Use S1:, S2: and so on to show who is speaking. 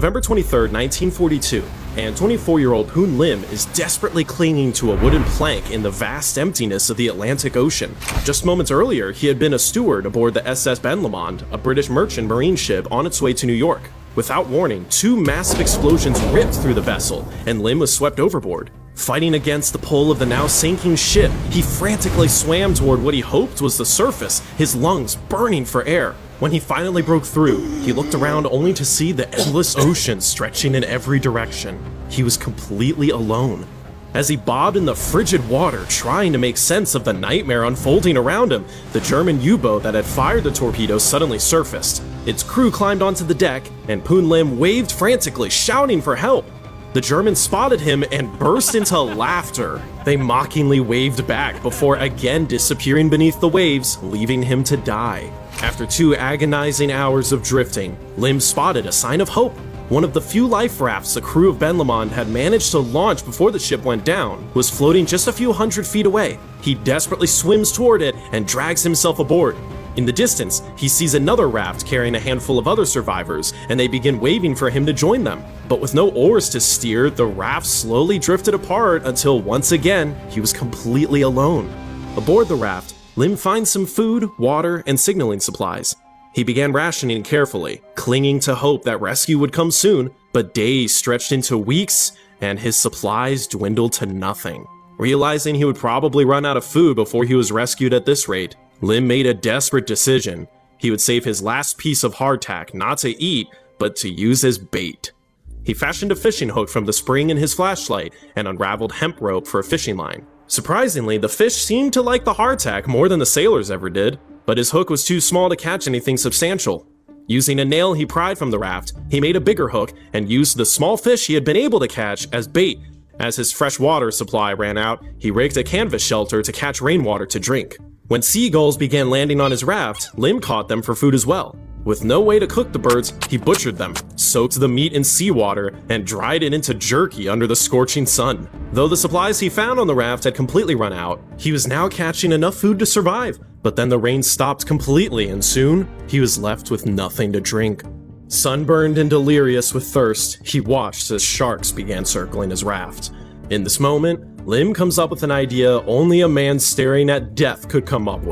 S1: November 23rd, 1942, and 24-year-old Poon Lim is desperately clinging to a wooden plank in the vast emptiness of the Atlantic Ocean. Just moments earlier, he had been a steward aboard the SS Ben Lomond, a British merchant marine ship on its way to New York. Without warning, two massive explosions ripped through the vessel, and Lim was swept overboard. Fighting against the pull of the now sinking ship, he frantically swam toward what he hoped was the surface, his lungs burning for air. When he finally broke through, he looked around only to see the endless ocean stretching in every direction. He was completely alone. As he bobbed in the frigid water, trying to make sense of the nightmare unfolding around him, the German U-boat that had fired the torpedoes suddenly surfaced. Its crew climbed onto the deck, and Poon Lim waved frantically, shouting for help. The Germans spotted him and burst into laughter. They mockingly waved back before again disappearing beneath the waves, leaving him to die. After 2 agonizing hours of drifting, Lim spotted a sign of hope. One of the few life rafts the crew of Ben Lomond had managed to launch before the ship went down was floating just a few hundred feet away. He desperately swims toward it and drags himself aboard. In the distance, he sees another raft carrying a handful of other survivors, and they begin waving for him to join them. But with no oars to steer, the raft slowly drifted apart until once again, he was completely alone. Aboard the raft, Lim finds some food, water, and signaling supplies. He began rationing carefully, clinging to hope that rescue would come soon, but days stretched into weeks, and his supplies dwindled to nothing. Realizing he would probably run out of food before he was rescued at this rate, Lim made a desperate decision. He would save his last piece of hardtack not to eat, but to use as bait. He fashioned a fishing hook from the spring in his flashlight and unraveled hemp rope for a fishing line. Surprisingly, the fish seemed to like the hardtack more than the sailors ever did, but his hook was too small to catch anything substantial. Using a nail he pried from the raft, he made a bigger hook and used the small fish he had been able to catch as bait. As his fresh water supply ran out, he rigged a canvas shelter to catch rainwater to drink. When seagulls began landing on his raft, Lim caught them for food as well. With no way to cook the birds, he butchered them, soaked the meat in seawater, and dried it into jerky under the scorching sun. Though the supplies he found on the raft had completely run out, he was now catching enough food to survive. But then the rain stopped completely, and soon, he was left with nothing to drink. Sunburned and delirious with thirst, he watched as sharks began circling his raft. In this moment, Lim comes up with an idea only a man staring at death could come up with.